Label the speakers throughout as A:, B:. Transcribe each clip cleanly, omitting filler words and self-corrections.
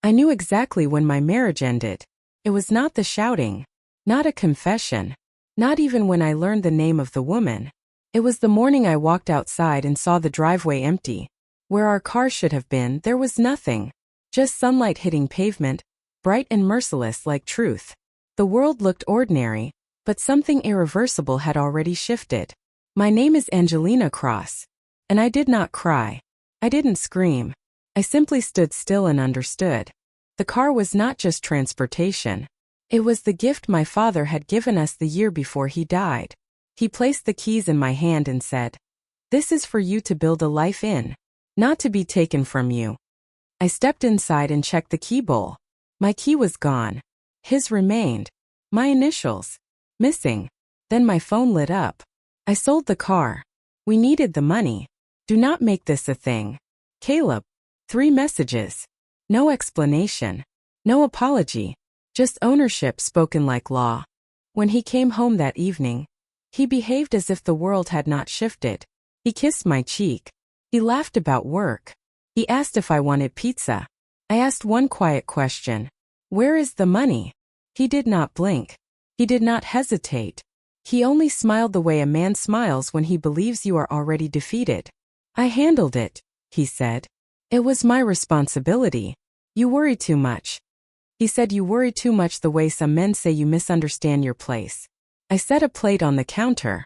A: I knew exactly when my marriage ended. It was not the shouting, not a confession, not even when I learned the name of the woman. It was the morning I walked outside and saw the driveway empty. Where our car should have been, there was nothing. Just sunlight hitting pavement, bright and merciless like truth. The world looked ordinary, but something irreversible had already shifted. My name is Angelina Cross. And I did not cry. I didn't scream. I simply stood still and understood. The car was not just transportation. It was the gift my father had given us the year before he died. He placed the keys in my hand and said, "This is for you to build a life in, not to be taken from you." I stepped inside and checked the key bowl. My key was gone. His remained. My initials. Missing. Then my phone lit up. I sold the car. We needed the money. Do not make this a thing. Caleb. 3 messages. No explanation. No apology. Just ownership spoken like law. When he came home that evening, he behaved as if the world had not shifted. He kissed my cheek. He laughed about work. He asked if I wanted pizza. I asked one quiet question. Where is the money? He did not blink. He did not hesitate. He only smiled the way a man smiles when he believes you are already defeated. I handled it, he said. It was my responsibility. You worry too much. He said you worry too much the way some men say you misunderstand your place. I set a plate on the counter.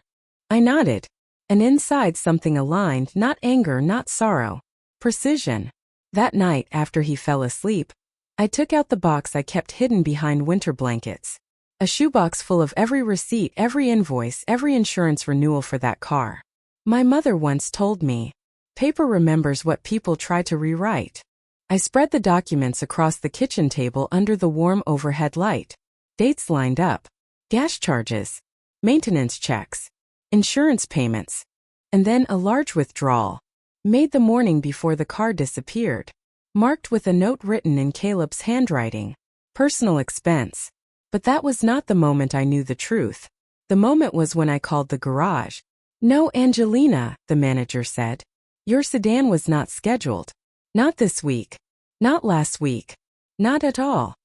A: I nodded. And inside something aligned, not anger, not sorrow. Precision. That night, after he fell asleep, I took out the box I kept hidden behind winter blankets. A shoebox full of every receipt, every invoice, every insurance renewal for that car. My mother once told me, paper remembers what people try to rewrite. I spread the documents across the kitchen table under the warm overhead light. Dates lined up. Gas charges. Maintenance checks. Insurance payments. And then a large withdrawal. Made the morning before the car disappeared. Marked with a note written in Caleb's handwriting. Personal expense. But that was not the moment I knew the truth. The moment was when I called the garage. No, Angelina, the manager said. Your sedan was not scheduled. Not this week. Not last week. Not at all.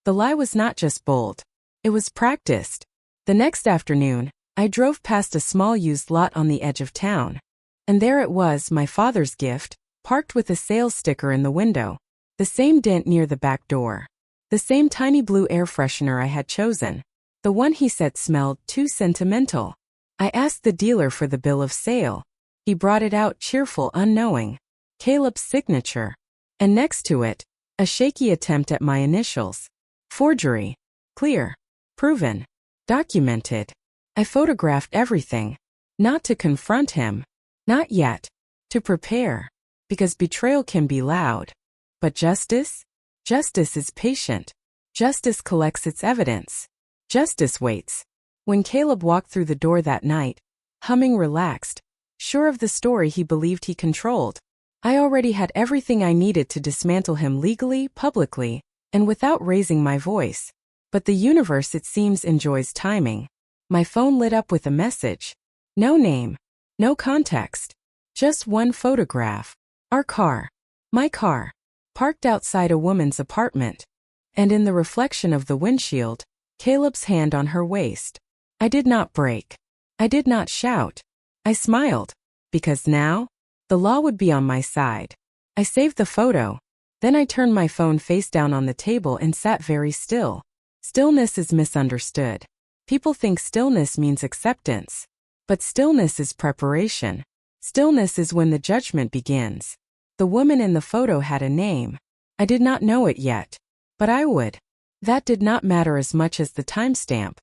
A: The lie was not just bold. It was practiced. The next afternoon, I drove past a small used lot on the edge of town. And there it was, my father's gift, parked with a sales sticker in the window. The same dent near the back door. The same tiny blue air freshener I had chosen. The one he said smelled too sentimental. I asked the dealer for the bill of sale. He brought it out cheerful, unknowing. Caleb's signature. And next to it, a shaky attempt at my initials. Forgery. Clear. Proven. Documented. I photographed everything. Not to confront him. Not yet. To prepare. Because betrayal can be loud. But justice? Justice is patient. Justice collects its evidence. Justice waits. When Caleb walked through the door that night, humming relaxed, sure of the story he believed he controlled, I already had everything I needed to dismantle him legally, publicly, and without raising my voice. But the universe, it seems, enjoys timing. My phone lit up with a message. No name. No context. Just one photograph. Our car. My car. Parked outside a woman's apartment. And in the reflection of the windshield, Caleb's hand on her waist. I did not break. I did not shout. I smiled. Because now, the law would be on my side. I saved the photo. Then I turned my phone face down on the table and sat very still. Stillness is misunderstood. People think stillness means acceptance. But stillness is preparation. Stillness is when the judgment begins. The woman in the photo had a name. I did not know it yet. But I would. That did not matter as much as the timestamp.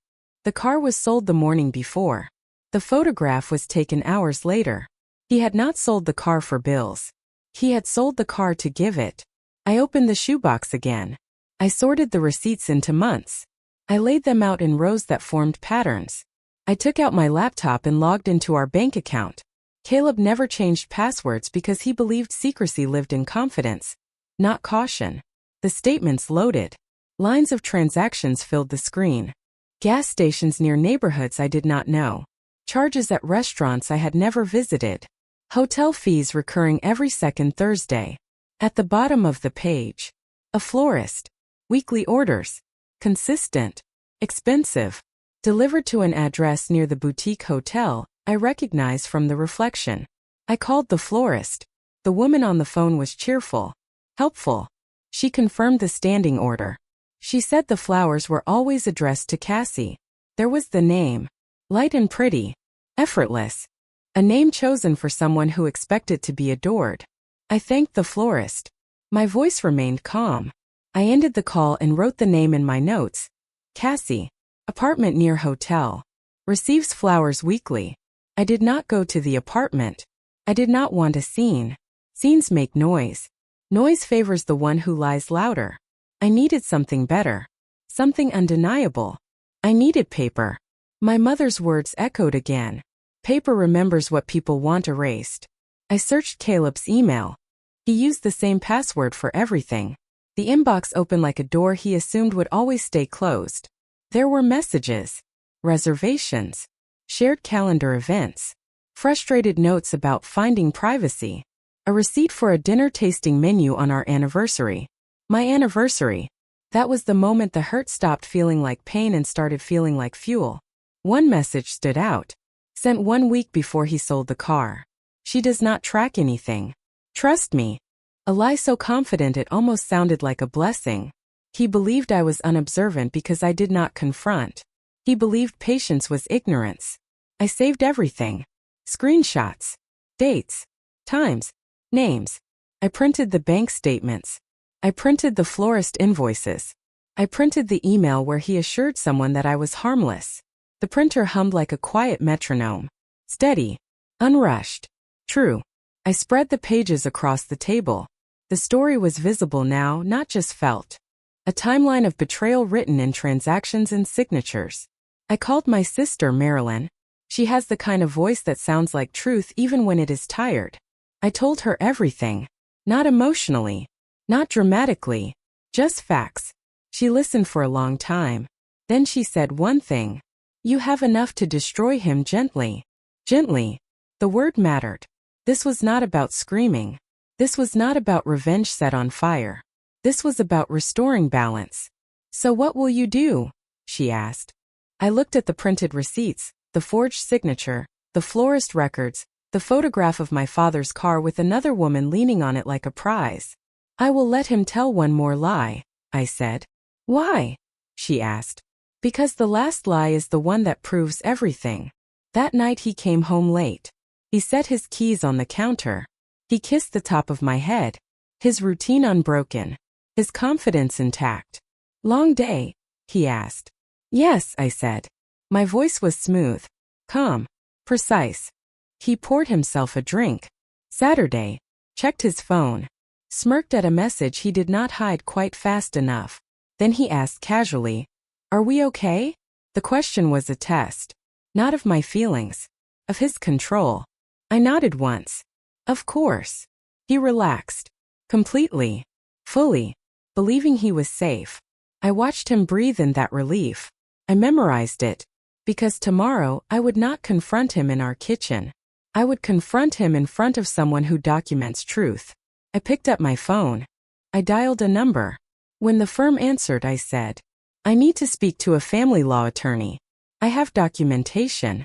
A: The car was sold the morning before. The photograph was taken hours later. He had not sold the car for bills. He had sold the car to give it. I opened the shoebox again. I sorted the receipts into months. I laid them out in rows that formed patterns. I took out my laptop and logged into our bank account. Caleb never changed passwords because he believed secrecy lived in confidence, not caution. The statements loaded. Lines of transactions filled the screen. Gas stations near neighborhoods I did not know. Charges at restaurants I had never visited. Hotel fees recurring every second Thursday. At the bottom of the page, A florist. Weekly orders. Consistent. Expensive. Delivered to an address near the boutique hotel I recognized from the reflection. I called the florist. The woman on the phone was cheerful. Helpful. She confirmed the standing order. She said the flowers were always addressed to Cassie. There was the name. Light and pretty. Effortless. A name chosen for someone who expected to be adored. I thanked the florist. My voice remained calm. I ended the call and wrote the name in my notes. Cassie. Apartment near hotel. Receives flowers weekly. I did not go to the apartment. I did not want a scene. Scenes make noise. Noise favors the one who lies louder. I needed something better. Something undeniable. I needed paper. My mother's words echoed again. Paper remembers what people want erased. I searched Caleb's email. He used the same password for everything. The inbox opened like a door he assumed would always stay closed. There were messages, reservations, shared calendar events, frustrated notes about finding privacy, a receipt for a dinner tasting menu on our anniversary. My anniversary. That was the moment the hurt stopped feeling like pain and started feeling like fuel. One message stood out. Sent 1 week before he sold the car. She does not track anything. Trust me. A lie so confident it almost sounded like a blessing. He believed I was unobservant because I did not confront. He believed patience was ignorance. I saved everything. Screenshots. Dates. Times. Names. I printed the bank statements. I printed the florist invoices. I printed the email where he assured someone that I was harmless. The printer hummed like a quiet metronome. Steady. Unrushed. True. I spread the pages across the table. The story was visible now, not just felt. A timeline of betrayal written in transactions and signatures. I called my sister Marilyn. She has the kind of voice that sounds like truth even when it is tired. I told her everything. Not emotionally. Not dramatically. Just facts. She listened for a long time. Then she said one thing. You have enough to destroy him gently. Gently. The word mattered. This was not about screaming. This was not about revenge set on fire. This was about restoring balance. So what will you do? She asked. I looked at the printed receipts, the forged signature, the florist records, the photograph of my father's car with another woman leaning on it like a prize. I will let him tell one more lie, I said. Why? She asked. Because the last lie is the one that proves everything. That night he came home late. He set his keys on the counter. He kissed the top of my head. His routine unbroken. His confidence intact. Long day? He asked. Yes, I said. My voice was smooth, calm, precise. He poured himself a drink. Saturday. Checked his phone. Smirked at a message he did not hide quite fast enough. Then he asked casually, Are we okay? The question was a test. Not of my feelings. Of his control. I nodded once. Of course. He relaxed. Completely. Fully. Believing he was safe. I watched him breathe in that relief. I memorized it. Because tomorrow I would not confront him in our kitchen. I would confront him in front of someone who documents truth. I picked up my phone. I dialed a number. When the firm answered, I said, I need to speak to a family law attorney. I have documentation.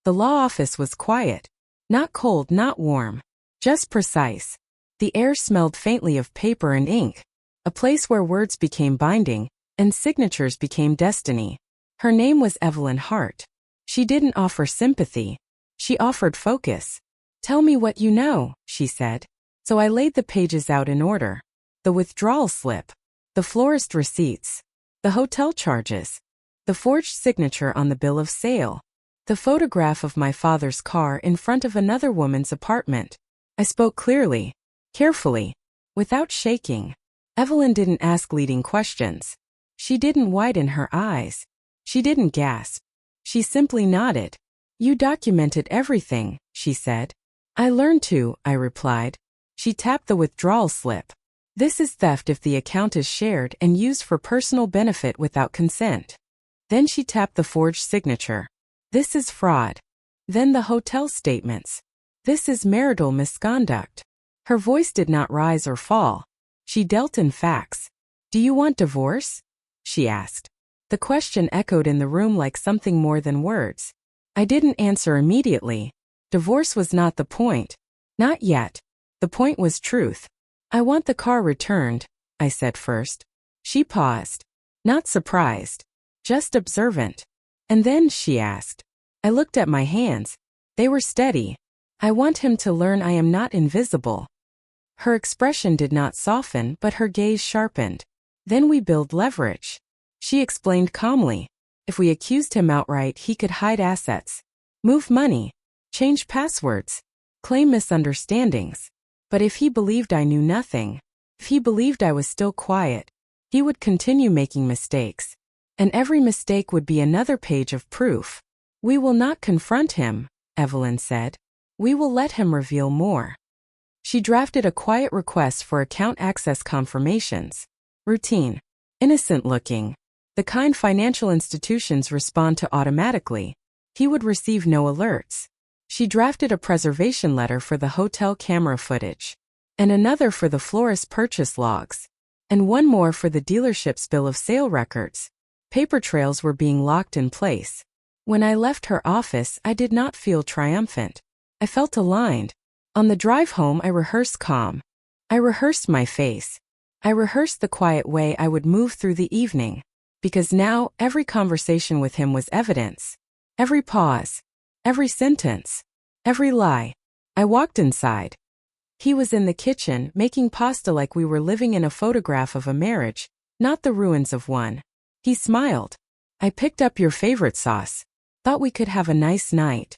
A: The law office was quiet. Not cold, not warm. Just precise. The air smelled faintly of paper and ink. A place where words became binding, and signatures became destiny. Her name was Evelyn Hart. She didn't offer sympathy. She offered focus. Tell me what you know, she said. So I laid the pages out in order. The withdrawal slip. The florist receipts. The hotel charges. The forged signature on the bill of sale. The photograph of my father's car in front of another woman's apartment. I spoke clearly, carefully, without shaking. Evelyn didn't ask leading questions. She didn't widen her eyes. She didn't gasp. She simply nodded. You documented everything, she said. I learned to, I replied. She tapped the withdrawal slip. This is theft if the account is shared and used for personal benefit without consent. Then she tapped the forged signature. This is fraud. Then the hotel statements. This is marital misconduct. Her voice did not rise or fall. She dealt in facts. Do you want divorce? She asked. The question echoed in the room like something more than words. I didn't answer immediately. Divorce was not the point. Not yet. The point was truth. I want the car returned, I said first. She paused. Not surprised. Just observant. And then she asked. I looked at my hands. They were steady. I want him to learn I am not invisible. Her expression did not soften, but her gaze sharpened. Then we build leverage. She explained calmly. If we accused him outright, he could hide assets, move money, change passwords, claim misunderstandings. But if he believed I knew nothing, if he believed I was still quiet, he would continue making mistakes. And every mistake would be another page of proof. We will not confront him, Evelyn said. We will let him reveal more. She drafted a quiet request for account access confirmations. Routine. Innocent looking. The kind financial institutions respond to automatically. He would receive no alerts. She drafted a preservation letter for the hotel camera footage, and another for the florist's purchase logs, and one more for the dealership's bill of sale records. Paper trails were being locked in place. When I left her office, I did not feel triumphant. I felt aligned. On the drive home, I rehearsed calm. I rehearsed my face. I rehearsed the quiet way I would move through the evening. Because now, every conversation with him was evidence. Every pause. Every sentence. Every lie. I walked inside. He was in the kitchen, making pasta like we were living in a photograph of a marriage, not the ruins of one. He smiled. I picked up your favorite sauce. Thought we could have a nice night.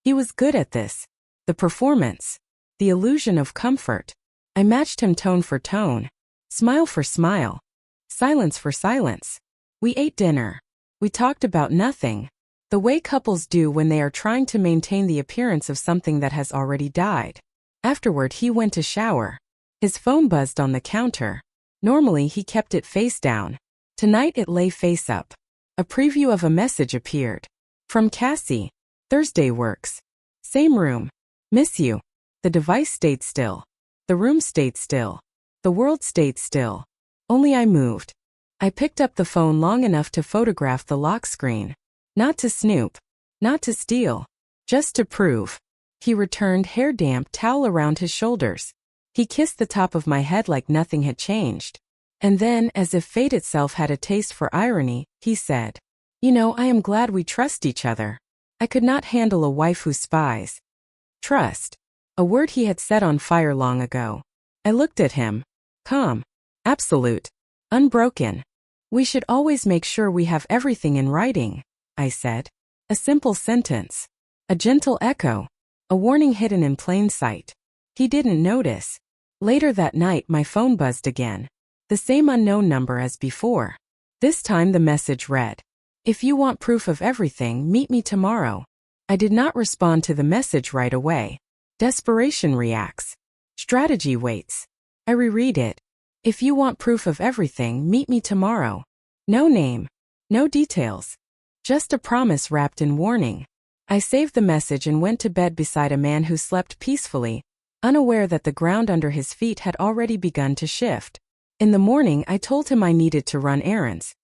A: He was good at this. The performance. The illusion of comfort. I matched him tone for tone. Smile for smile. Silence for silence. We ate dinner. We talked about nothing. The way couples do when they are trying to maintain the appearance of something that has already died. Afterward, he went to shower. His phone buzzed on the counter. Normally, he kept it face down. Tonight, it lay face up. A preview of a message appeared. From Cassie. Thursday works. Same room. Miss you. The device stayed still. The room stayed still. The world stayed still. Only I moved. I picked up the phone long enough to photograph the lock screen. Not to snoop. Not to steal. Just to prove. He returned, hair damp, towel around his shoulders. He kissed the top of my head like nothing had changed. And then, as if fate itself had a taste for irony, he said, "You know, I am glad we trust each other. I could not handle a wife who spies." Trust. A word he had set on fire long ago. I looked at him. Calm. Absolute. Unbroken. "We should always make sure we have everything in writing," I said. A simple sentence. A gentle echo. A warning hidden in plain sight. He didn't notice. Later that night, my phone buzzed again. The same unknown number as before. This time the message read, "If you want proof of everything, meet me tomorrow." I did not respond to the message right away. Desperation reacts. Strategy waits. I reread it. "If you want proof of everything, meet me tomorrow." No name. No details. Just a promise wrapped in warning. I saved the message and went to bed beside a man who slept peacefully, unaware that the ground under his feet had already begun to shift. In the morning, I told him I needed to run errands.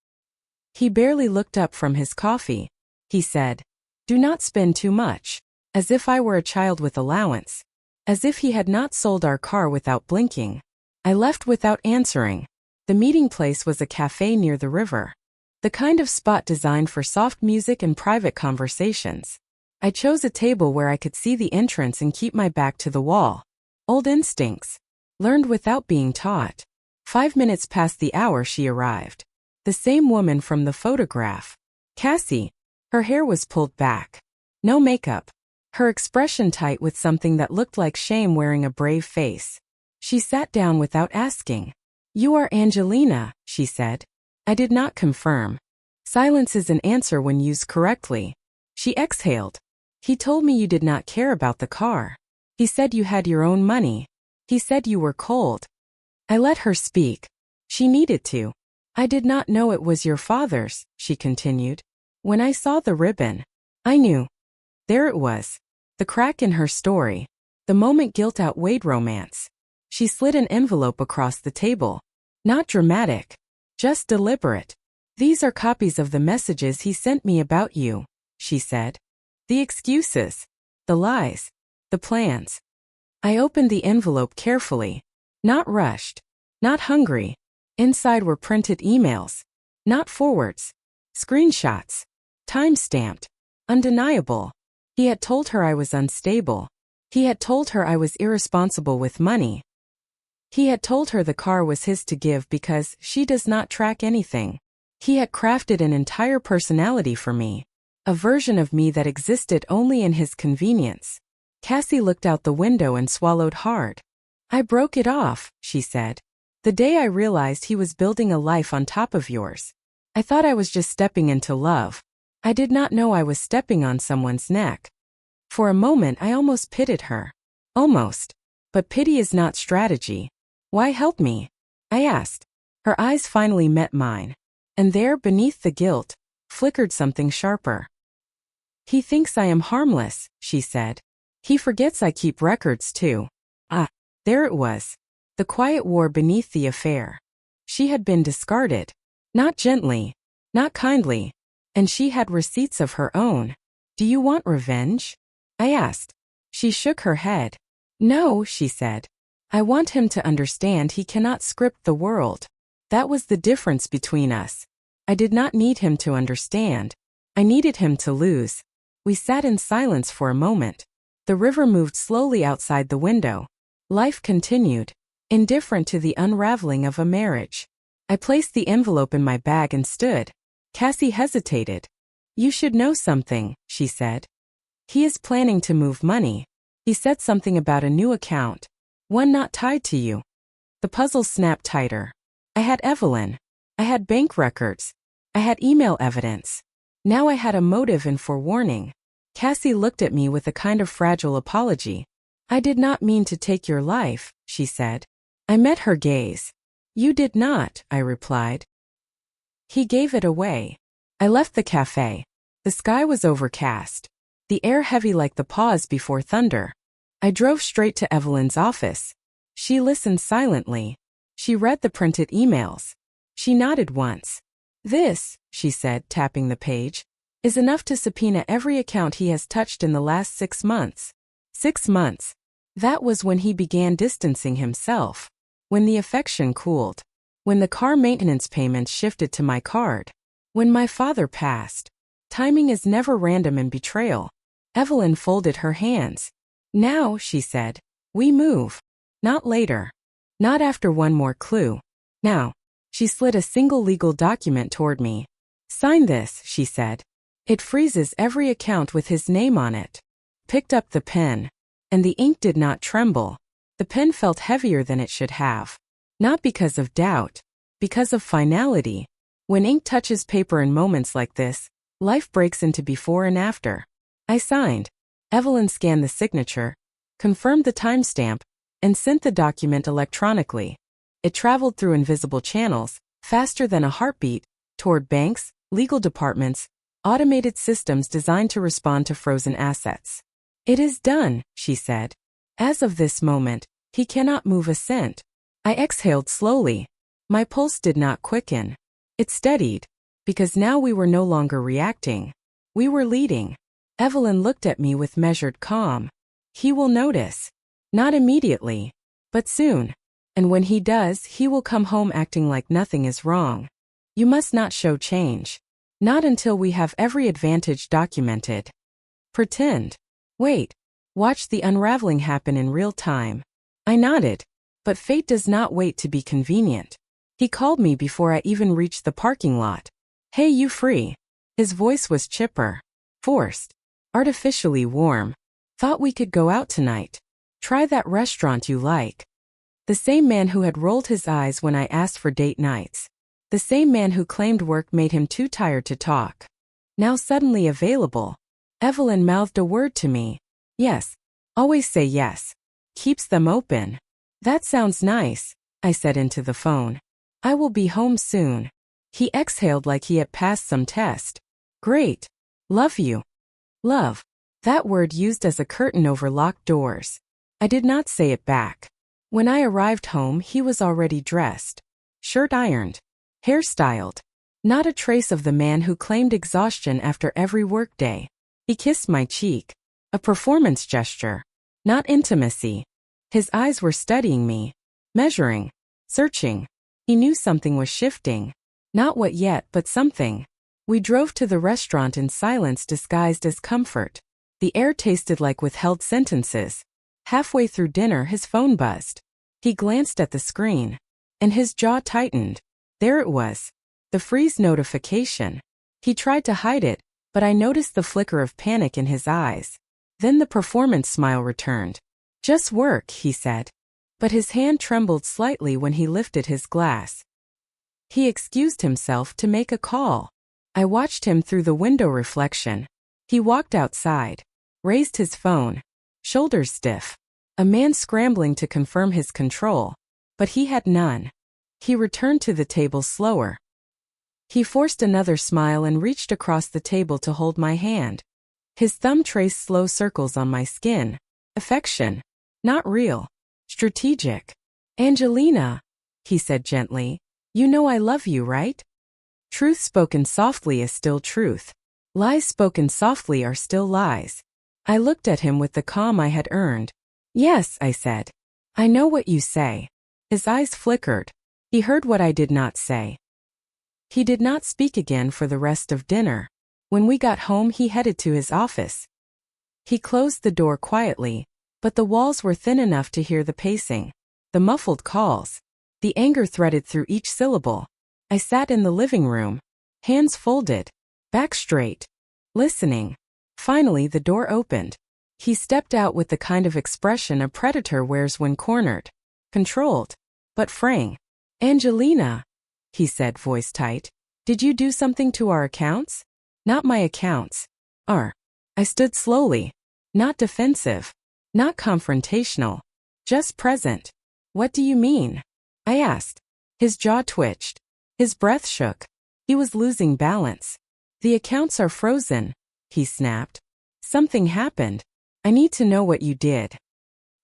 A: He barely looked up from his coffee. He said, "Do not spend too much," as if I were a child with allowance. As if he had not sold our car without blinking. I left without answering. The meeting place was a cafe near the river. The kind of spot designed for soft music and private conversations. I chose a table where I could see the entrance and keep my back to the wall. Old instincts. Learned without being taught. 5 minutes past the hour she arrived. The same woman from the photograph. Cassie. Her hair was pulled back. No makeup. Her expression tight with something that looked like shame wearing a brave face. She sat down without asking. "You are Angelina," she said. I did not confirm. Silence is an answer when used correctly. She exhaled. "He told me you did not care about the car. He said you had your own money. He said you were cold." I let her speak. She needed to. "I did not know it was your father's," she continued. "When I saw the ribbon, I knew." There it was. The crack in her story. The moment guilt outweighed romance. She slid an envelope across the table. Not dramatic. Just deliberate. These are copies of the messages he sent me about you, she said. The excuses. The lies. The plans. I opened the envelope carefully. Not rushed. Not hungry. Inside were printed emails. Not forwards. Screenshots. Time-stamped. Undeniable. He had told her I was unstable. He had told her I was irresponsible with money. He had told her the car was his to give because she does not track anything. He had crafted an entire personality for me. A version of me that existed only in his convenience. Cassie looked out the window and swallowed hard. I broke it off, she said. The day I realized he was building a life on top of yours. I thought I was just stepping into love. I did not know I was stepping on someone's neck. For a moment I almost pitied her. Almost. But pity is not strategy. Why help me? I asked. Her eyes finally met mine. And there, beneath the guilt, flickered something sharper. He thinks I am harmless, she said. He forgets I keep records too. Ah, there it was. The quiet war beneath the affair. She had been discarded. Not gently. Not kindly. And she had receipts of her own. Do you want revenge? I asked. She shook her head. No, she said. I want him to understand he cannot script the world. That was the difference between us. I did not need him to understand. I needed him to lose. We sat in silence for a moment. The river moved slowly outside the window. Life continued, indifferent to the unraveling of a marriage. I placed the envelope in my bag and stood. Cassie hesitated. You should know something, she said. He is planning to move money. He said something about a new account. One not tied to you. The puzzle snapped tighter. I had Evelyn. I had bank records. I had email evidence. Now I had a motive and forewarning. Cassie looked at me with a kind of fragile apology. I did not mean to take your life, she said. I met her gaze. You did not, I replied. He gave it away. I left the cafe. The sky was overcast. The air heavy like the pause before thunder. I drove straight to Evelyn's office. She listened silently. She read the printed emails. She nodded once. This, she said, tapping the page, is enough to subpoena every account he has touched in the last 6 months. 6 months. That was when he began distancing himself. When the affection cooled. When the car maintenance payments shifted to my card. When my father passed. Timing is never random in betrayal. Evelyn folded her hands. Now, she said, we move. Not later. Not after one more clue. Now. She slid a single legal document toward me. Sign this, she said. It freezes every account with his name on it. Picked up the pen. And the ink did not tremble. The pen felt heavier than it should have. Not because of doubt. Because of finality. When ink touches paper in moments like this, life breaks into before and after. I signed. Evelyn scanned the signature, confirmed the timestamp, and sent the document electronically. It traveled through invisible channels, faster than a heartbeat, toward banks, legal departments, automated systems designed to respond to frozen assets. It is done, she said. As of this moment, he cannot move a cent. I exhaled slowly. My pulse did not quicken. It steadied, because now we were no longer reacting. We were leading. Evelyn looked at me with measured calm. He will notice. Not immediately, but soon. And when he does, he will come home acting like nothing is wrong. You must not show change. Not until we have every advantage documented. Pretend. Wait. Watch the unraveling happen in real time. I nodded. But fate does not wait to be convenient. He called me before I even reached the parking lot. Hey, you free? His voice was chipper. Forced. Artificially warm. Thought we could go out tonight. Try that restaurant you like. The same man who had rolled his eyes when I asked for date nights. The same man who claimed work made him too tired to talk. Now suddenly available. Evelyn mouthed a word to me. Yes. Always say yes. Keeps them open. That sounds nice, I said into the phone. I will be home soon. He exhaled like he had passed some test. Great. Love you. Love. That word used as a curtain over locked doors. I did not say it back. When I arrived home, he was already dressed. Shirt ironed. Hairstyled. Not a trace of the man who claimed exhaustion after every workday. He kissed my cheek. A performance gesture. Not intimacy. His eyes were studying me. Measuring. Searching. He knew something was shifting. Not what yet, but something. We drove to the restaurant in silence disguised as comfort. The air tasted like withheld sentences. Halfway through dinner his phone buzzed. He glanced at the screen. And his jaw tightened. There it was. The freeze notification. He tried to hide it, but I noticed the flicker of panic in his eyes. Then the performance smile returned. Just work, he said. But his hand trembled slightly when he lifted his glass. He excused himself to make a call. I watched him through the window reflection. He walked outside. Raised his phone. Shoulders stiff. A man scrambling to confirm his control. But he had none. He returned to the table slower. He forced another smile and reached across the table to hold my hand. His thumb traced slow circles on my skin. Affection. Not real. Strategic. Angelina, he said gently, you know I love you, right? Truth spoken softly is still truth. Lies spoken softly are still lies. I looked at him with the calm I had earned. Yes, I said. I know what you say. His eyes flickered. He heard what I did not say. He did not speak again for the rest of dinner. When we got home he headed to his office. He closed the door quietly, but the walls were thin enough to hear the pacing, the muffled calls. The anger threaded through each syllable. I sat in the living room, hands folded, back straight, listening. Finally the door opened. He stepped out with the kind of expression a predator wears when cornered. Controlled, but fraying. Angelina, he said, voice tight. Did you do something to our accounts? Not my accounts. I stood slowly. Not defensive. Not confrontational. Just present. What do you mean? I asked. His jaw twitched. His breath shook. He was losing balance. The accounts are frozen, he snapped. Something happened. I need to know what you did.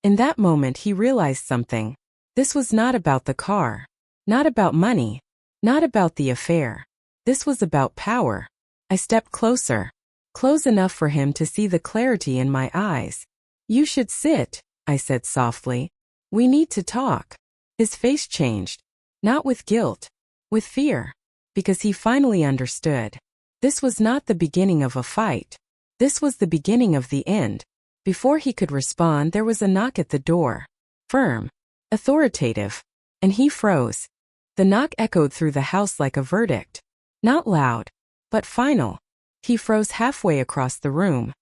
A: In that moment he realized something. This was not about the car. Not about money. Not about the affair. This was about power. I stepped closer. Close enough for him to see the clarity in my eyes. You should sit, I said softly. We need to talk. His face changed. Not with guilt. With fear. Because he finally understood. This was not the beginning of a fight. This was the beginning of the end. Before he could respond there was a knock at the door. Firm. Authoritative. And he froze. The knock echoed through the house like a verdict. Not loud, but final. He froze halfway across the room.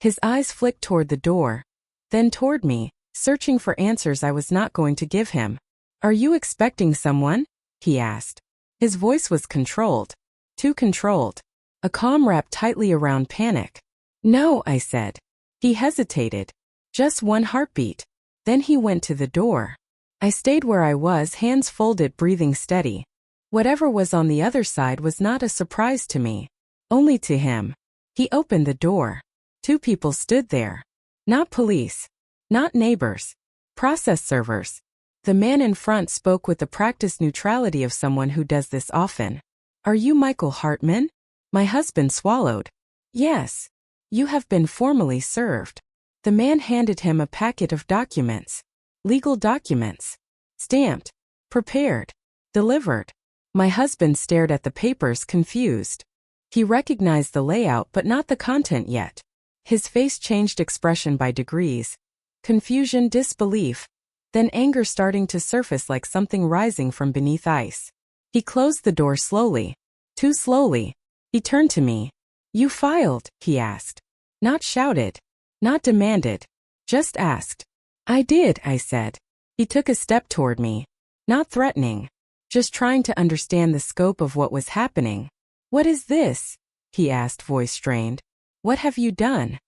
A: His eyes flicked toward the door, then toward me, searching for answers I was not going to give him. Are you expecting someone? He asked. His voice was controlled. Too controlled. A calm wrapped tightly around panic. No, I said. He hesitated. Just one heartbeat. Then he went to the door. I stayed where I was, hands folded, breathing steady. Whatever was on the other side was not a surprise to me. Only to him. He opened the door. Two people stood there. Not police. Not neighbors. Process servers. The man in front spoke with the practiced neutrality of someone who does this often. Are you Michael Hartman? My husband swallowed. Yes. You have been formally served. The man handed him a packet of documents. Legal documents. Stamped. Prepared. Delivered. My husband stared at the papers, confused. He recognized the layout but not the content yet. His face changed expression by degrees. Confusion, disbelief. Then anger starting to surface like something rising from beneath ice. He closed the door slowly. Too slowly. He turned to me. You filed, he asked. Not shouted. Not demanded. Just asked. I did, I said. He took a step toward me. Not threatening. Just trying to understand the scope of what was happening. What is this? He asked, voice strained. What have you done?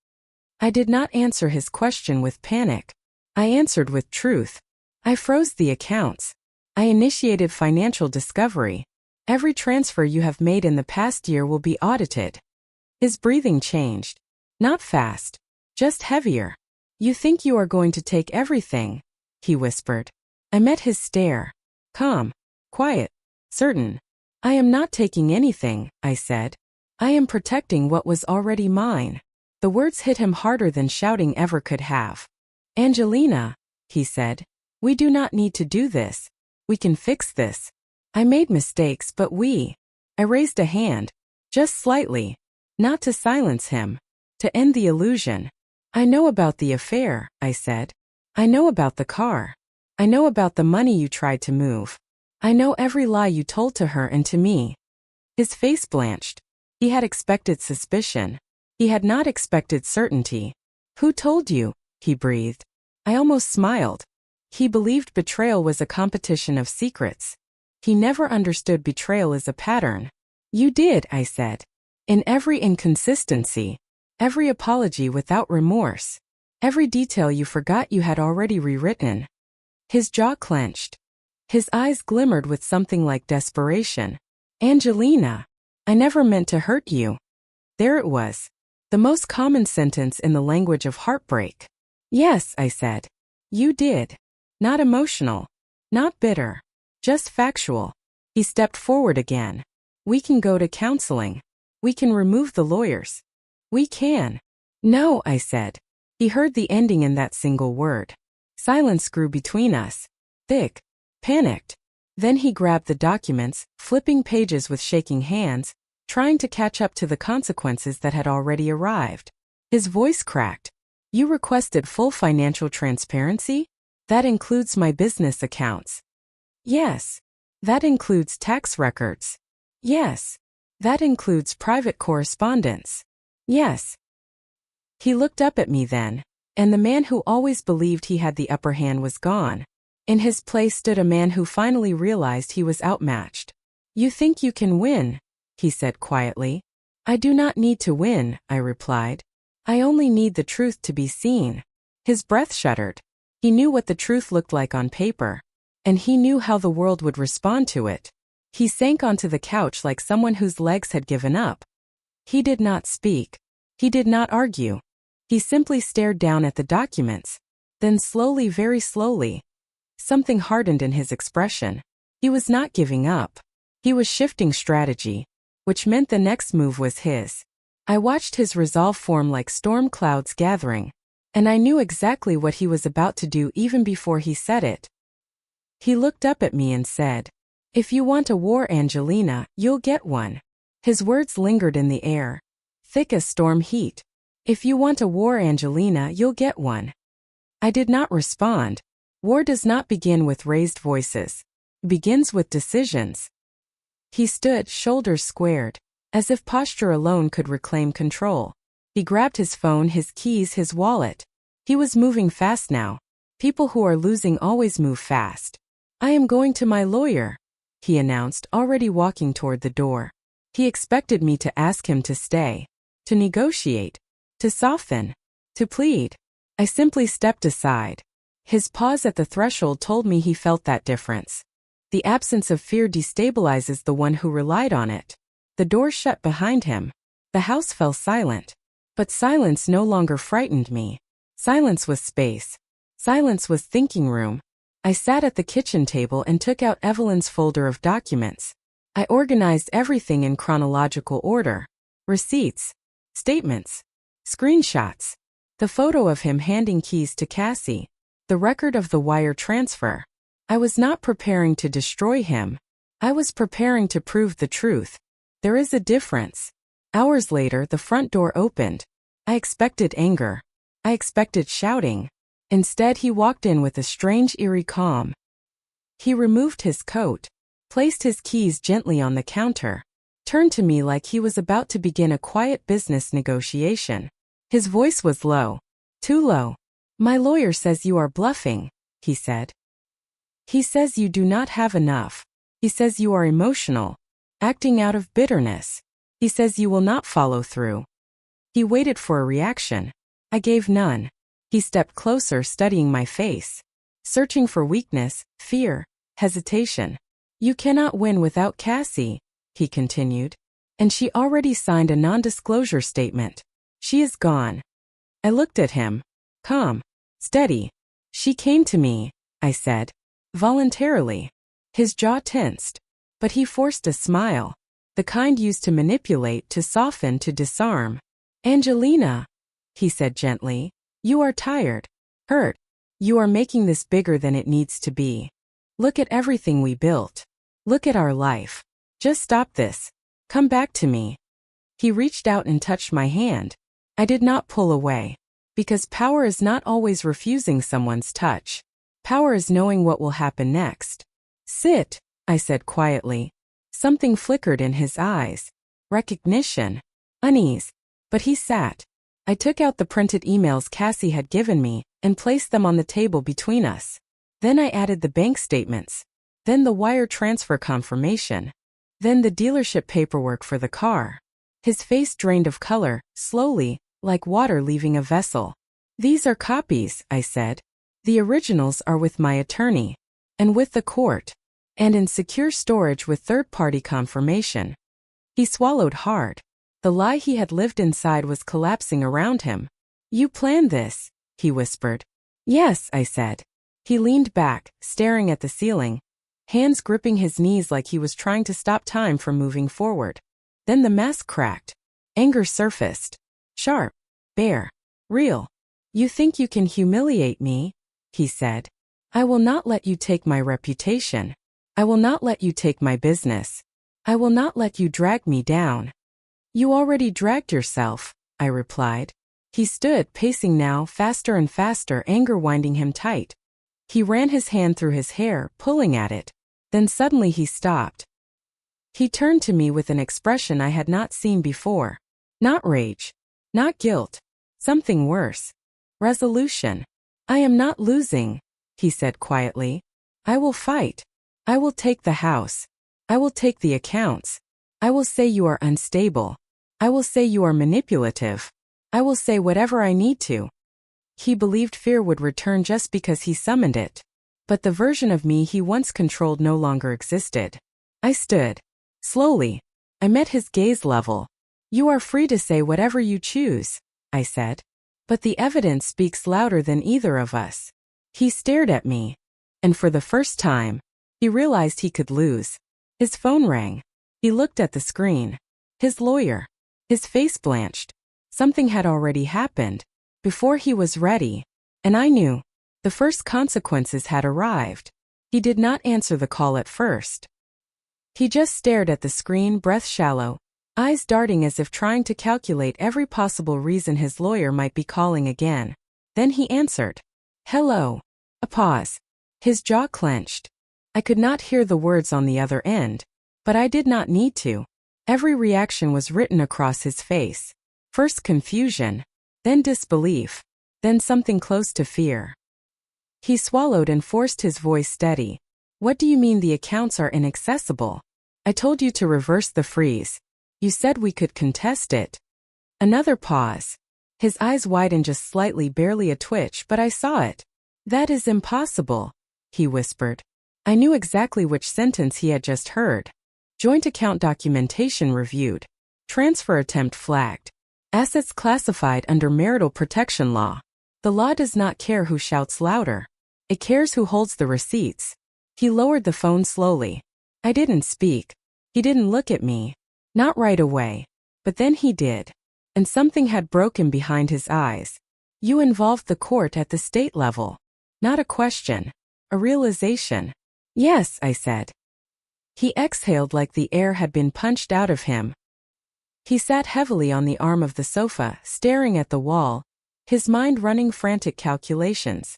A: I did not answer his question with panic. I answered with truth. I froze the accounts. I initiated financial discovery. Every transfer you have made in the past year will be audited. His breathing changed. Not fast. Just heavier. You think you are going to take everything, he whispered. I met his stare. Calm. Quiet. Certain. I am not taking anything, I said. I am protecting what was already mine. The words hit him harder than shouting ever could have. Angelina, he said, we do not need to do this. We can fix this. I made mistakes, but I raised a hand, just slightly, not to silence him, to end the illusion. I know about the affair, I said. I know about the car. I know about the money you tried to move. I know every lie you told to her and to me. His face blanched. He had expected suspicion. He had not expected certainty. Who told you? He breathed. I almost smiled. He believed betrayal was a competition of secrets. He never understood betrayal as a pattern. You did, I said. In every inconsistency, every apology without remorse, every detail you forgot you had already rewritten. His jaw clenched. His eyes glimmered with something like desperation. Angelina, I never meant to hurt you. There it was. The most common sentence in the language of heartbreak. Yes, I said. You did. Not emotional. Not bitter. Just factual. He stepped forward again. We can go to counseling. We can remove the lawyers. We can. No, I said. He heard the ending in that single word. Silence grew between us. Thick. Panicked. Then he grabbed the documents, flipping pages with shaking hands, trying to catch up to the consequences that had already arrived. His voice cracked. You requested full financial transparency? That includes my business accounts. Yes. That includes tax records. Yes. That includes private correspondence. Yes. He looked up at me then, and the man who always believed he had the upper hand was gone. In his place stood a man who finally realized he was outmatched. You think you can win, he said quietly. I do not need to win, I replied. I only need the truth to be seen. His breath shuddered. He knew what the truth looked like on paper, and he knew how the world would respond to it. He sank onto the couch like someone whose legs had given up. He did not speak. He did not argue. He simply stared down at the documents. Then slowly, very slowly, something hardened in his expression. He was not giving up. He was shifting strategy, which meant the next move was his. I watched his resolve form like storm clouds gathering, and I knew exactly what he was about to do even before he said it. He looked up at me and said, If you want a war, Angelina, you'll get one. His words lingered in the air, thick as storm heat. If you want a war, Angelina, you'll get one. I did not respond. War does not begin with raised voices. It begins with decisions. He stood, shoulders squared, as if posture alone could reclaim control. He grabbed his phone, his keys, his wallet. He was moving fast now. People who are losing always move fast. I am going to my lawyer, he announced, already walking toward the door. He expected me to ask him to stay, to negotiate, to soften, to plead. I simply stepped aside. His pause at the threshold told me he felt that difference. The absence of fear destabilizes the one who relied on it. The door shut behind him. The house fell silent. But silence no longer frightened me. Silence was space. Silence was thinking room. I sat at the kitchen table and took out Evelyn's folder of documents. I organized everything in chronological order. Receipts, statements, screenshots, the photo of him handing keys to Cassie, the record of the wire transfer. I was not preparing to destroy him. I was preparing to prove the truth. There is a difference. Hours later, the front door opened. I expected anger. I expected shouting. Instead, he walked in with a strange, eerie calm. He removed his coat, placed his keys gently on the counter, turned to me like he was about to begin a quiet business negotiation. His voice was low. Too low. My lawyer says you are bluffing, he said. He says you do not have enough. He says you are emotional, acting out of bitterness. He says you will not follow through. He waited for a reaction. I gave none. He stepped closer, studying my face, searching for weakness, fear, hesitation. You cannot win without Cassie, he continued. And she already signed a non-disclosure statement. She is gone. I looked at him. Calm. Steady. She came to me, I said. Voluntarily. His jaw tensed. But he forced a smile. The kind used to manipulate, to soften, to disarm. Angelina, he said gently, you are tired. Hurt. You are making this bigger than it needs to be. Look at everything we built. Look at our life. Just stop this. Come back to me. He reached out and touched my hand. I did not pull away. Because power is not always refusing someone's touch. Power is knowing what will happen next. Sit, I said quietly. Something flickered in his eyes. Recognition. Unease. But he sat. I took out the printed emails Cassie had given me and placed them on the table between us. Then I added the bank statements. Then the wire transfer confirmation. Then the dealership paperwork for the car. His face drained of color, slowly, like water leaving a vessel. These are copies, I said. The originals are with my attorney. And with the court. And in secure storage with third-party confirmation. He swallowed hard. The lie he had lived inside was collapsing around him. You planned this, he whispered. Yes, I said. He leaned back, staring at the ceiling, hands gripping his knees like he was trying to stop time from moving forward. Then the mask cracked. Anger surfaced. Sharp. Bare. Real. You think you can humiliate me? He said. I will not let you take my reputation. I will not let you take my business. I will not let you drag me down. You already dragged yourself, I replied. He stood, pacing now, faster and faster, anger winding him tight. He ran his hand through his hair, pulling at it. Then suddenly he stopped. He turned to me with an expression I had not seen before. Not rage. Not guilt. Something worse. Resolution. I am not losing, he said quietly. I will fight. I will take the house. I will take the accounts. I will say you are unstable. I will say you are manipulative. I will say whatever I need to. He believed fear would return just because he summoned it. But the version of me he once controlled no longer existed. I stood. Slowly. I met his gaze level. You are free to say whatever you choose, I said. But the evidence speaks louder than either of us. He stared at me. And for the first time, he realized he could lose. His phone rang. He looked at the screen. His lawyer. His face blanched. Something had already happened. Before he was ready. And I knew. The first consequences had arrived. He did not answer the call at first. He just stared at the screen, breath shallow, eyes darting as if trying to calculate every possible reason his lawyer might be calling again. Then he answered. Hello. A pause. His jaw clenched. I could not hear the words on the other end. But I did not need to. Every reaction was written across his face. First confusion. Then disbelief. Then something close to fear. He swallowed and forced his voice steady. What do you mean the accounts are inaccessible? I told you to reverse the freeze. You said we could contest it. Another pause. His eyes widened just slightly, barely a twitch, but I saw it. That is impossible, he whispered. I knew exactly which sentence he had just heard. Joint account documentation reviewed. Transfer attempt flagged. Assets classified under marital protection law. The law does not care who shouts louder. It cares who holds the receipts. He lowered the phone slowly. I didn't speak. He didn't look at me. Not right away. But then he did. And something had broken behind his eyes. You involved the court at the state level. Not a question. A realization. Yes, I said. He exhaled like the air had been punched out of him. He sat heavily on the arm of the sofa, staring at the wall, his mind running frantic calculations.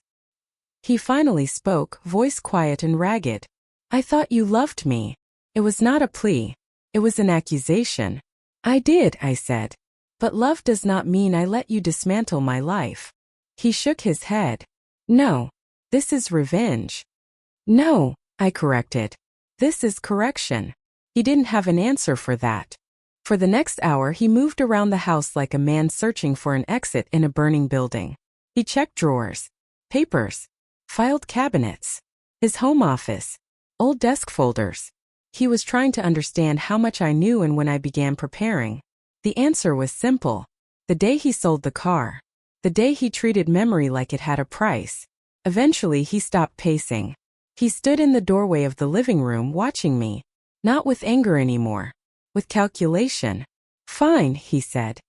A: He finally spoke, voice quiet and ragged. I thought you loved me. It was not a plea. It was an accusation. I did, I said. But love does not mean I let you dismantle my life. He shook his head. No. This is revenge. No, I corrected. This is correction. He didn't have an answer for that. For the next hour he moved around the house like a man searching for an exit in a burning building. He checked drawers, papers, filed cabinets, his home office, old desk folders. He was trying to understand how much I knew, and when I began preparing, the answer was simple. The day he sold the car. The day he treated memory like it had a price. Eventually he stopped pacing. He stood in the doorway of the living room watching me. Not with anger anymore. With calculation. Fine, he said.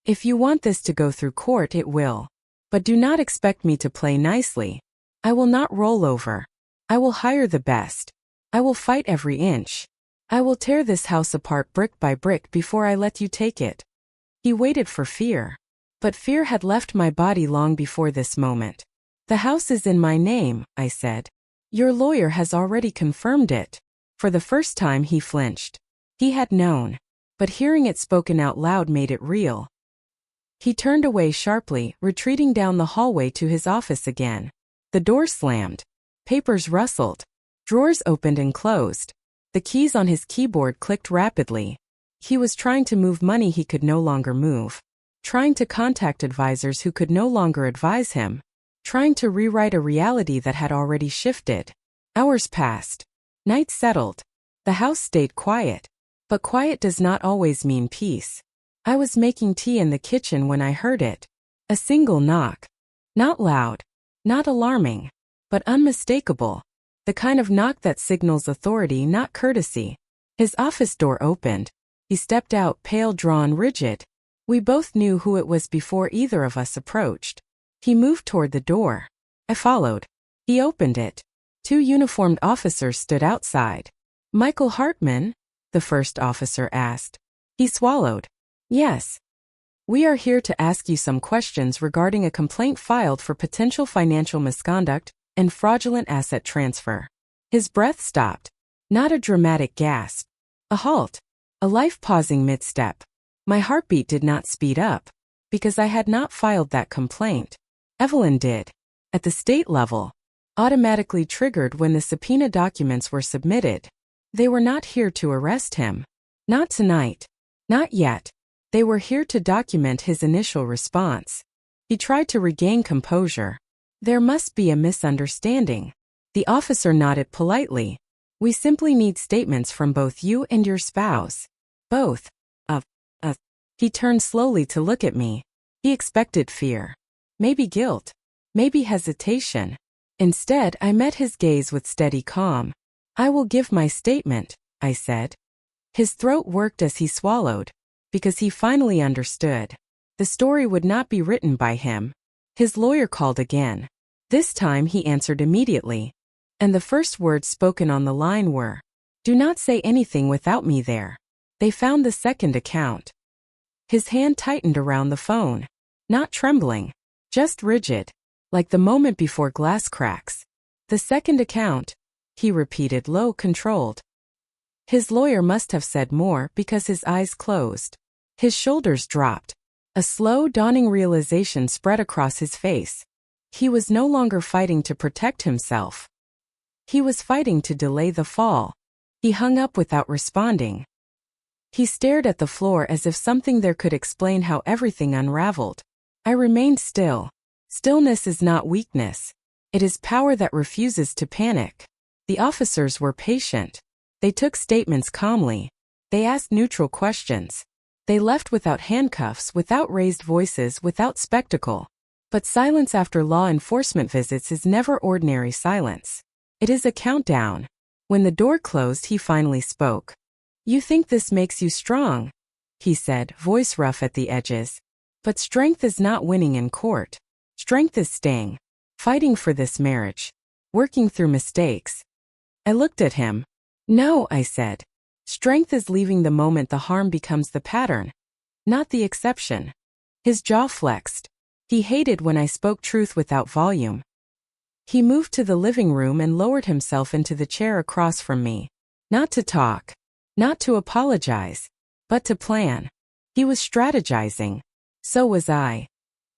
A: If you want this to go through court, it will. But do not expect me to play nicely. I will not roll over. I will hire the best. I will fight every inch. I will tear this house apart brick by brick before I let you take it. He waited for fear. But fear had left my body long before this moment. The house is in my name, I said. Your lawyer has already confirmed it. For the first time he flinched. He had known. But hearing it spoken out loud made it real. He turned away sharply, retreating down the hallway to his office again. The door slammed. Papers rustled. Drawers opened and closed. The keys on his keyboard clicked rapidly. He was trying to move money he could no longer move. Trying to contact advisors who could no longer advise him. Trying to rewrite a reality that had already shifted. Hours passed. Night settled. The house stayed quiet. But quiet does not always mean peace. I was making tea in the kitchen when I heard it. A single knock. Not loud. Not alarming. But unmistakable. The kind of knock that signals authority, not courtesy. His office door opened. He stepped out, pale, drawn, rigid. We both knew who it was before either of us approached. He moved toward the door. I followed. He opened it. 2 uniformed officers stood outside. Michael Hartman? The first officer asked. He swallowed. Yes. We are here to ask you some questions regarding a complaint filed for potential financial misconduct and fraudulent asset transfer. His breath stopped. Not a dramatic gasp. A halt. A life pausing mid-step. My heartbeat did not speed up. Because I had not filed that complaint. Evelyn did. At the state level. Automatically triggered when the subpoena documents were submitted. They were not here to arrest him. Not tonight. Not yet. They were here to document his initial response. He tried to regain composure. There must be a misunderstanding. The officer nodded politely. We simply need statements from both you and your spouse. Both. He turned slowly to look at me. He expected fear. Maybe guilt. Maybe hesitation. Instead, I met his gaze with steady calm. I will give my statement, I said. His throat worked as he swallowed. Because he finally understood. The story would not be written by him. His lawyer called again. This time he answered immediately. And the first words spoken on the line were, "Do not say anything without me there." They found the second account. His hand tightened around the phone. Not trembling. Just rigid. Like the moment before glass cracks. The second account, he repeated, low, controlled. His lawyer must have said more because his eyes closed. His shoulders dropped. A slow, dawning realization spread across his face. He was no longer fighting to protect himself. He was fighting to delay the fall. He hung up without responding. He stared at the floor as if something there could explain how everything unraveled. I remained still. Stillness is not weakness. It is power that refuses to panic. The officers were patient. They took statements calmly. They asked neutral questions. They left without handcuffs, without raised voices, without spectacle. But silence after law enforcement visits is never ordinary silence. It is a countdown. When the door closed, he finally spoke. "You think this makes you strong," he said, voice rough at the edges. "But strength is not winning in court. Strength is staying. Fighting for this marriage. Working through mistakes." I looked at him. "No," I said. "Strength is leaving the moment the harm becomes the pattern, not the exception." His jaw flexed. He hated when I spoke truth without volume. He moved to the living room and lowered himself into the chair across from me. Not to talk. Not to apologize. But to plan. He was strategizing. So was I.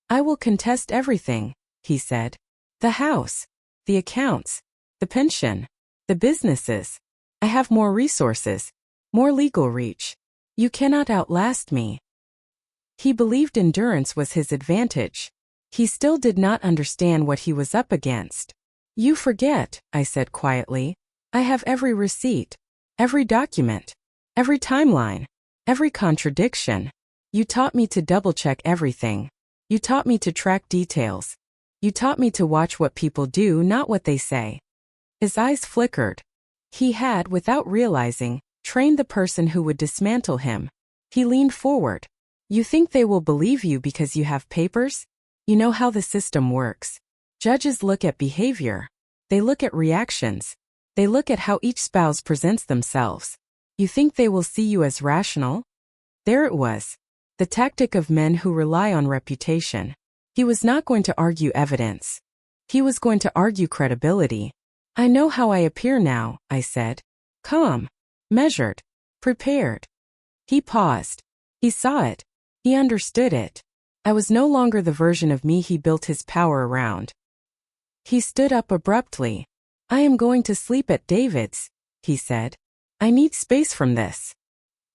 A: "I will contest everything," he said. "The house. The accounts. The pension. The businesses. I have more resources. More legal reach. You cannot outlast me." He believed endurance was his advantage. He still did not understand what he was up against. "You forget," I said quietly. "I have every receipt. Every document. Every timeline. Every contradiction. You taught me to double-check everything. You taught me to track details. You taught me to watch what people do, not what they say." His eyes flickered. He had, without realizing, trained the person who would dismantle him. He leaned forward. You think they will believe you because you have papers? You know how the system works. Judges look at behavior. They look at reactions. They look at how each spouse presents themselves. You think they will see you as rational? There it was. The tactic of men who rely on reputation. He was not going to argue evidence. He was going to argue credibility. I know how I appear now, I said. Calm, measured, prepared. He paused. He saw it. He understood it. I was no longer the version of me he built his power around. He stood up abruptly. I am going to sleep at David's, he said. I need space from this.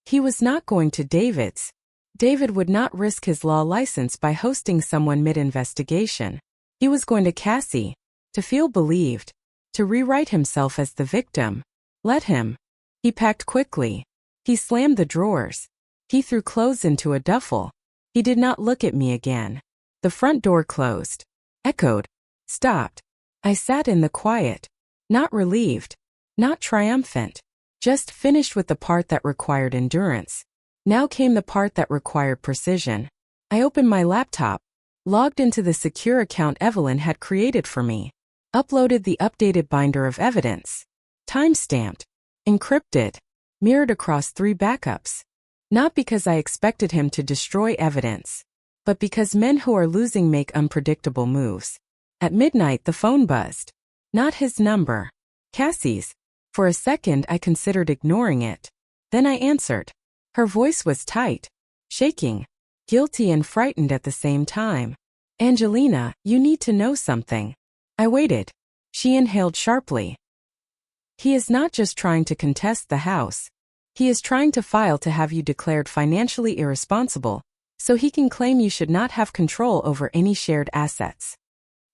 A: He was not going to David's. David would not risk his law license by hosting someone mid-investigation. He was going to Cassie, to feel believed, to rewrite himself as the victim. Let him. He packed quickly. He slammed the drawers. He threw clothes into a duffel. He did not look at me again. The front door closed. Echoed. Stopped. I sat in the quiet. Not relieved. Not triumphant. Just finished with the part that required endurance. Now came the part that required precision. I opened my laptop, logged into the secure account Evelyn had created for me, uploaded the updated binder of evidence, time-stamped, encrypted, mirrored across 3 backups. Not because I expected him to destroy evidence, but because men who are losing make unpredictable moves. At midnight the phone buzzed. Not his number. Cassie's. For a second I considered ignoring it. Then I answered. Her voice was tight, shaking, guilty and frightened at the same time. Angelina, you need to know something. I waited. She inhaled sharply. He is not just trying to contest the house. He is trying to file to have you declared financially irresponsible, so he can claim you should not have control over any shared assets.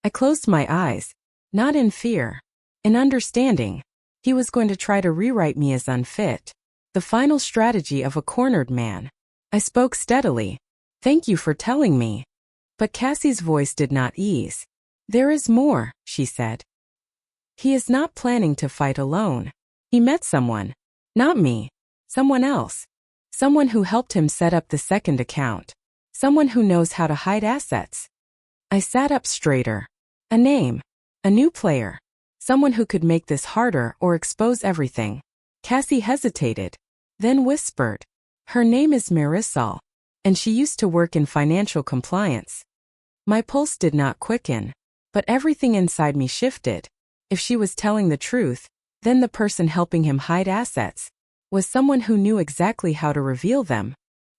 A: I closed my eyes, not in fear, in understanding. He was going to try to rewrite me as unfit. The final strategy of a cornered man. I spoke steadily. Thank you for telling me. But Cassie's voice did not ease. There is more, she said. He is not planning to fight alone. He met someone. Not me. Someone else. Someone who helped him set up the second account. Someone who knows how to hide assets. I sat up straighter. A name. A new player. Someone who could make this harder or expose everything. Cassie hesitated, then whispered. Her name is Marisol, and she used to work in financial compliance. My pulse did not quicken, but everything inside me shifted. If she was telling the truth, then the person helping him hide assets was someone who knew exactly how to reveal them.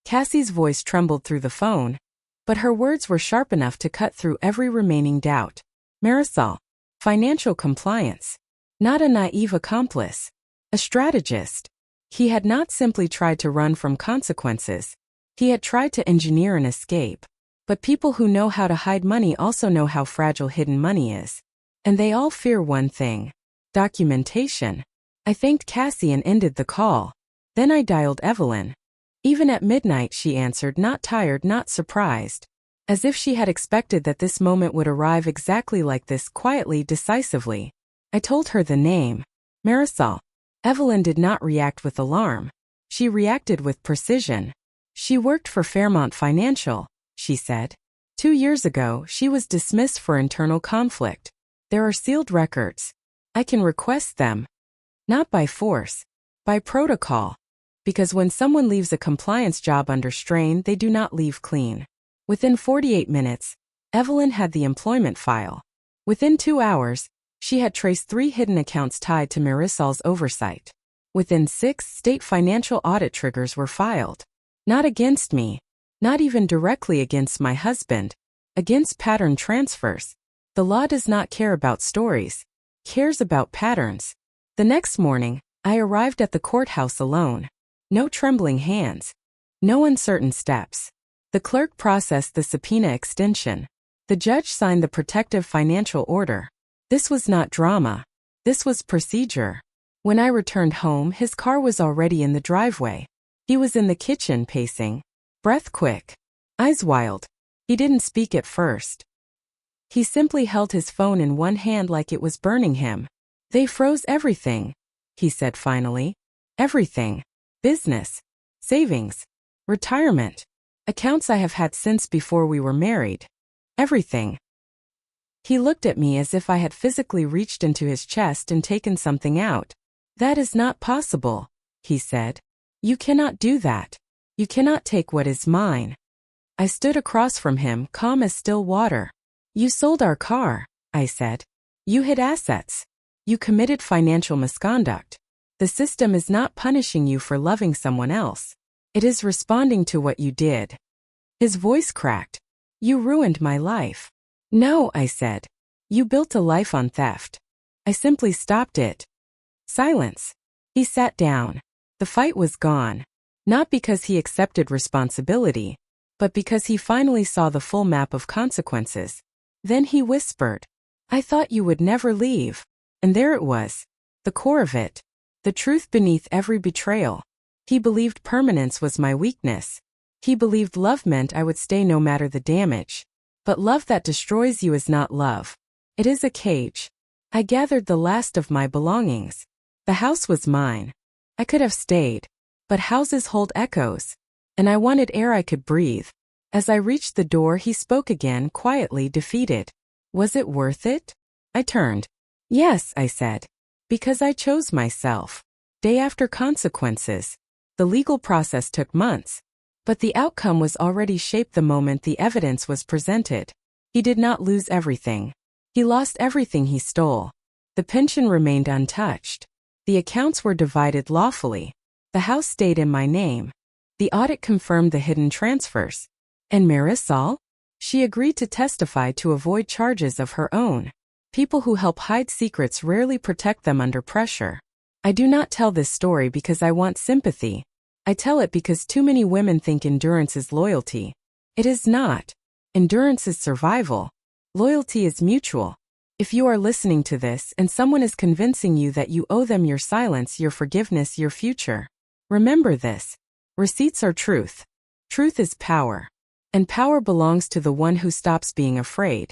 A: Cassie's voice trembled through the phone, but her words were sharp enough to cut through every remaining doubt. Marisol, financial compliance, not a naive accomplice. A strategist. He had not simply tried to run from consequences. He had tried to engineer an escape. But people who know how to hide money also know how fragile hidden money is. And they all fear one thing. Documentation. I thanked Cassie and ended the call. Then I dialed Evelyn. Even at midnight she answered, not tired, not surprised. As if she had expected that this moment would arrive exactly like this, quietly, decisively. I told her the name. Marisol. Evelyn did not react with alarm. She reacted with precision. She worked for Fairmont Financial, she said. 2 years ago, she was dismissed for internal conflict. There are sealed records. I can request them. Not by force. By protocol. Because when someone leaves a compliance job under strain, they do not leave clean. Within 48 minutes, Evelyn had the employment file. Within 2 hours, she had traced 3 hidden accounts tied to Marisol's oversight. Within 6, state financial audit triggers were filed. Not against me. Not even directly against my husband. Against pattern transfers. The law does not care about stories. Cares about patterns. The next morning, I arrived at the courthouse alone. No trembling hands. No uncertain steps. The clerk processed the subpoena extension. The judge signed the protective financial order. This was not drama. This was procedure. When I returned home, his car was already in the driveway. He was in the kitchen pacing. Breath quick. Eyes wild. He didn't speak at first. He simply held his phone in one hand like it was burning him. They froze everything, he said finally. Everything. Business. Savings. Retirement. Accounts I have had since before we were married. Everything. He looked at me as if I had physically reached into his chest and taken something out. That is not possible, he said. You cannot do that. You cannot take what is mine. I stood across from him, calm as still water. You sold our car, I said. You hid assets. You committed financial misconduct. The system is not punishing you for loving someone else. It is responding to what you did. His voice cracked. You ruined my life. No, I said. You built a life on theft. I simply stopped it. Silence. He sat down. The fight was gone. Not because he accepted responsibility, but because he finally saw the full map of consequences. Then he whispered, I thought you would never leave. And there it was. The core of it. The truth beneath every betrayal. He believed permanence was my weakness. He believed love meant I would stay no matter the damage. But love that destroys you is not love. It is a cage. I gathered the last of my belongings. The house was mine. I could have stayed. But houses hold echoes. And I wanted air I could breathe. As I reached the door, he spoke again, quietly defeated. Was it worth it? I turned. Yes, I said. Because I chose myself. Day after consequences. The legal process took months. But the outcome was already shaped the moment the evidence was presented. He did not lose everything. He lost everything he stole. The pension remained untouched. The accounts were divided lawfully. The house stayed in my name. The audit confirmed the hidden transfers. And Marisol? She agreed to testify to avoid charges of her own. People who help hide secrets rarely protect them under pressure. I do not tell this story because I want sympathy. I tell it because too many women think endurance is loyalty. It is not. Endurance is survival. Loyalty is mutual. If you are listening to this and someone is convincing you that you owe them your silence, your forgiveness, your future, remember this. Receipts are truth. Truth is power. And power belongs to the one who stops being afraid.